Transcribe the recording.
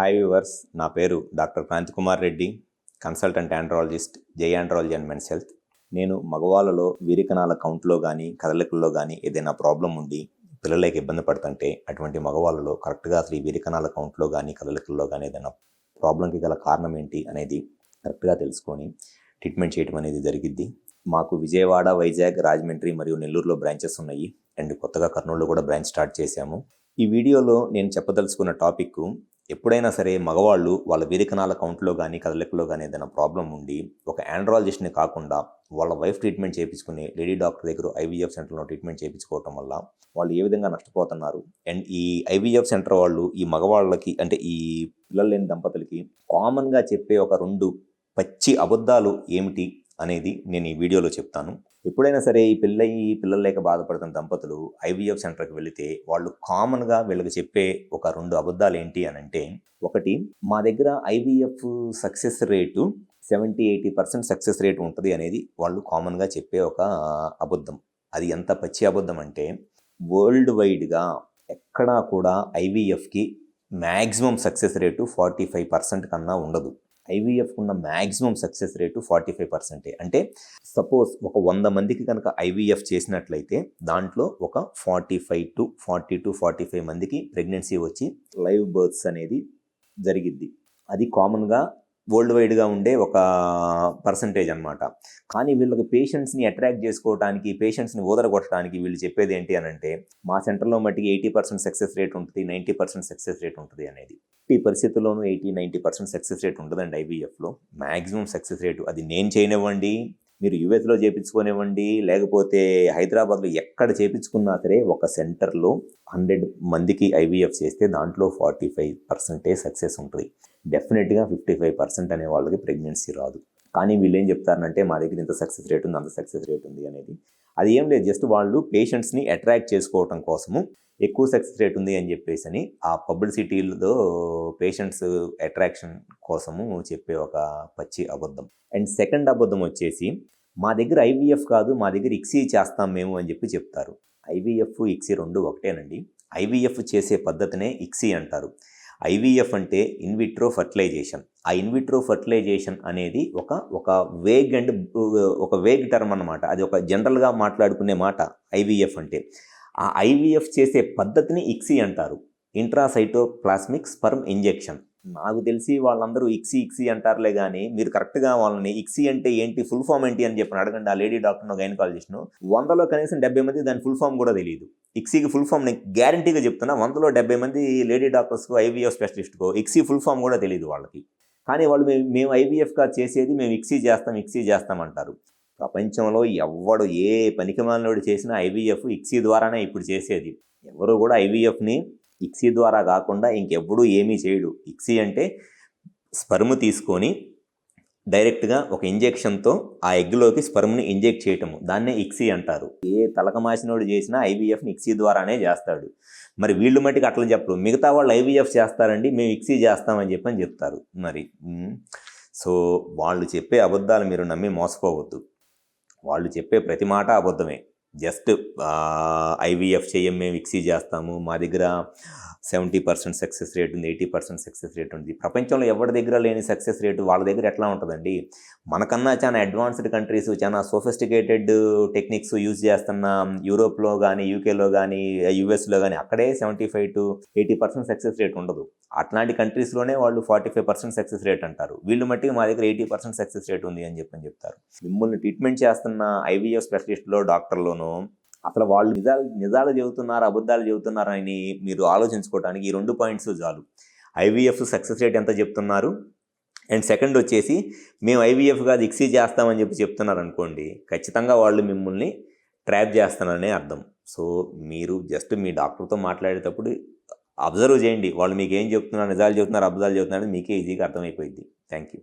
Hi viewers, నా పేరు doctor Kranthi Kumar Reddy, consultant andrologist, Jai andrology and men's health. నేను మగవాళ్ళలో వీరికణాల కౌంట్లో కానీ కదలికల్లో కానీ ఏదైనా ప్రాబ్లం ఉండి పిల్లలకి ఇబ్బంది పడుతుంటే అటువంటి మగవాళ్ళలో కరెక్ట్గా అసలు ఈ వీరికణాల కౌంట్లో కానీ కదలికల్లో కానీ ఏదైనా ప్రాబ్లంకి గల కారణం ఏంటి అనేది కరెక్ట్గా తెలుసుకొని ట్రీట్మెంట్ చేయడం అనేది జరిగిద్ది. మాకు విజయవాడ, వైజాగ్, రాజమండ్రి మరియు నెల్లూరులో బ్రాంచెస్ ఉన్నాయి అండ్ కొత్తగా కర్నూలులో కూడా బ్రాంచ్ స్టార్ట్ చేశాము. ఈ వీడియోలో నేను చెప్పదలుచుకున్న టాపిక్, ఎప్పుడైనా సరే మగవాళ్ళు వాళ్ళ వీరికణాల కౌంట్లో కానీ కదలికలో కానీ ఏదైనా ప్రాబ్లం ఉండి ఒక ఆండ్రాలజిస్ట్ని కాకుండా వాళ్ళ వైఫ్ ట్రీట్మెంట్ చేయించుకుని లేడీ డాక్టర్ దగ్గర ఐవీఎఫ్ సెంటర్లో ట్రీట్మెంట్ చేయించుకోవటం వల్ల వాళ్ళు ఏ విధంగా నష్టపోతున్నారు. అండ్ ఈ ఐవీఎఫ్ సెంటర్ వాళ్ళు ఈ మగవాళ్ళకి అంటే ఈ పిల్లలు లేని దంపతులకి కామన్గా చెప్పే ఒక 2 పచ్చి అబద్ధాలు ఏమిటి అనేది నేను ఈ వీడియోలో చెప్తాను. ఎప్పుడైనా సరే ఈ పిల్లలు లేక బాధపడుతున్న దంపతులు ఐవీఎఫ్ సెంటర్కి వెళితే వాళ్ళు కామన్గా వీళ్ళకి చెప్పే ఒక 2 అబద్ధాలు ఏంటి అని అంటే, ఒకటి, మా దగ్గర IVF success rate 70-80% success rate ఉంటుంది అనేది వాళ్ళు కామన్గా చెప్పే ఒక అబద్ధం. అది ఎంత పచ్చి అబద్ధం అంటే, వరల్డ్ వైడ్గా ఎక్కడా కూడా ఐవీఎఫ్కి మ్యాక్సిమం సక్సెస్ రేటు 45% కన్నా ఉండదు. ఐవీఎఫ్ ఉన్న మ్యాక్సిమం సక్సెస్ రేటు 45%. అంటే సపోజ్ ఒక 100 మందికి కనుక ఐవీఎఫ్ చేసినట్లయితే దాంట్లో ఒక 45 మందికి ప్రెగ్నెన్సీ వచ్చి లైవ్ బర్త్స్ అనేది జరిగిద్ది. అది కామన్గా వరల్డ్ వైడ్గా ఉండే ఒక పర్సంటేజ్ అనమాట. కానీ వీళ్ళకి పేషెంట్స్ని అట్రాక్ట్ చేసుకోవడానికి, పేషెంట్స్ని ఊదరగొట్టడానికి వీళ్ళు చెప్పేది ఏంటి అని అంటే, మా సెంటర్లో మట్టికి 80% సక్సెస్ రేట్ ఉంటుంది, 90% సక్సెస్ రేట్ ఉంటుంది అనేది. ఈ పరిస్థితుల్లోనూ 80-90% సక్సెస్ రేట్ ఉంటుందండి ఐవీఎఫ్లో. మ్యాక్సిమం సక్సెస్ రేటు అది నేను చేయనివ్వండి, మీరు యూఎస్లో చేయించుకోనివ్వండి, లేకపోతే హైదరాబాద్లో ఎక్కడ చేయించుకున్నా సరే ఒక సెంటర్లో 100 మందికి ఐవీఎఫ్ చేస్తే దాంట్లో 45% సక్సెస్ ఉంటుంది. డెఫినెట్గా 55% అనే వాళ్ళకి ప్రెగ్నెన్సీ రాదు. కానీ వీళ్ళు ఏం చెప్తారంటే, మా దగ్గర ఇంత సక్సెస్ రేట్ ఉంది, అంత సక్సెస్ రేట్ ఉంది అనేది. అది ఏం లేదు, జస్ట్ వాళ్ళు పేషెంట్స్ని అట్రాక్ట్ చేసుకోవటం కోసము ఎక్కువ సక్సెస్ రేట్ ఉంది అని చెప్పేసి ఆ పబ్లిసిటీలో పేషెంట్స్ అట్రాక్షన్ కోసము చెప్పే ఒక పచ్చి అబద్ధం. అండ్ సెకండ్ అబద్ధం వచ్చేసి, మా దగ్గర ఐవీఎఫ్ కాదు, మా దగ్గర ఇక్సీ చేస్తాం మేము అని చెప్పి చెప్తారు. ఐవీఎఫ్, ఇక్సీ 2 ఒకటేనండి. ఐవీఎఫ్ చేసే పద్ధతినే ఇక్సీ అంటారు. ఐవీఎఫ్ అంటే ఇన్విట్రో ఫర్టిలైజేషన్. ఆ ఇన్విట్రో ఫర్టిలైజేషన్ అనేది ఒక వేగ్ టర్మ్ అన్నమాట. అది ఒక జనరల్గా మాట్లాడుకునే మాట ఐవీఎఫ్ అంటే. ఆ ఐవీఎఫ్ చేసే పద్ధతిని ఇక్సీ అంటారు, ఇంట్రాసైటోప్లాస్మిక్ స్పర్మ్ ఇంజెక్షన్. నాకు తెలిసి వాళ్ళందరూ ఇక్సీ అంటారులే కానీ మీరు కరెక్ట్గా వాళ్ళని ఇక్సీ అంటే ఏంటి, ఫుల్ ఫామ్ ఏంటి అని చెప్పి అడగండి. ఆ లేడీ డాక్టర్ను, గైనకాలజిస్ట్ను. 100లో కనీసం 70 మంది దాని ఫుల్ ఫామ్ కూడా తెలియదు. ఇక్సీకి ఫుల్ ఫామ్ నేను గ్యారంటీగా చెప్తున్నా, 100లో 70 మంది లేడీ డాక్టర్స్కు, ఐవీఎఫ్ స్పెషలిస్ట్కో ఇక్సీ ఫుల్ ఫామ్ కూడా తెలియదు వాళ్ళకి. కానీ వాళ్ళు మేము ఐవీఎఫ్గా చేసేది, మేము ఇక్సీ చేస్తాం అంటారు. ప్రపంచంలో ఎవడు ఏ పనికిమాలినోడు చేసినా ఐవీఎఫ్ ఇక్సీ ద్వారానే ఇప్పుడు చేసేది. ఎవరు కూడా ఐవీఎఫ్ని ఇక్సీ ద్వారా కాకుండా ఇంకెప్పుడు ఏమీ చేయడు. ఇక్సీ అంటే స్పర్మ్ తీసుకొని డైరెక్ట్గా ఒక ఇంజెక్షన్తో ఆ ఎగ్లోకి స్పర్మ్ని ఇంజెక్ట్ చేయటము, దాన్నే ఇక్సీ అంటారు. ఏ తలకమాసినోడు చేసినా ఐవీఎఫ్ని ఇక్సీ ద్వారానే చేస్తాడు. మరి వీళ్ళు మట్టికి అట్లా చెప్పరు. మిగతా వాళ్ళు ఐవీఎఫ్ చేస్తారండి, మేము ఇక్సీ చేస్తామని చెప్పని చెప్తారు. మరి సో వాళ్ళు చెప్పే అబద్ధాలు మీరు నమ్మి మోసపోవద్దు. వాళ్ళు చెప్పే ప్రతి మాట అబద్ధమే. జస్ట్ ఐవీఎఫ్ చేయం, మేము ఇక్సీ చేస్తాము, మా దగ్గర 70% సక్సెస్ రేట్ ఉంది, 80% సక్సెస్ రేట్ ఉంది. ప్రపంచంలో ఎవరి దగ్గర లేని సక్సెస్ రేటు వాళ్ళ దగ్గర ఎట్లా ఉంటుందండి? మనకన్నా చాలా అడ్వాన్స్డ్ కంట్రీస్, చాలా సోఫిస్టికేటెడ్ టెక్నిక్స్ యూజ్ చేస్తున్న యూరోప్లో కానీ, యూకేలో కానీ, యూఎస్లో కానీ అక్కడే 75-80% సక్సెస్ రేట్ ఉండదు. అట్లాంటి కంట్రీస్లోనే వాళ్ళు 45% సక్సెస్ రేట్ అంటారు. వీళ్ళు మట్టికి మా దగ్గర 80% సక్సెస్ రేట్ ఉంది అని చెప్తారు. మిమ్మల్ని ట్రీట్మెంట్ చేస్తున్న ఐవీఎఫ్ స్పెషలిస్ట్లో, డాక్టర్లోనూ అసలు వాళ్ళు నిజాలు చెబుతున్నారు, అబద్ధాలు చెబుతున్నారు అని మీరు ఆలోచించుకోవడానికి ఈ 2 పాయింట్స్ చాలు. ఐవీఎఫ్ సక్సెస్ రేట్ ఎంత చెప్తున్నారు, అండ్ సెకండ్ వచ్చేసి మేము ఐవీఎఫ్ కాదు ఇక్సీ చేస్తామని చెప్తున్నారు అనుకోండి, ఖచ్చితంగా వాళ్ళు మిమ్మల్ని ట్రాప్ చేస్తున్నారనే అర్థం. సో మీరు జస్ట్ మీ డాక్టర్తో మాట్లాడేటప్పుడు అబ్జర్వ్ చేయండి, వాళ్ళు మీకు ఏం చెప్తున్నారు, నిజాలు చెబుతున్నారు, అబద్ధాలు చెబుతున్నారు, మీకే ఈజీగా అర్థమైపోయింది. Thank you.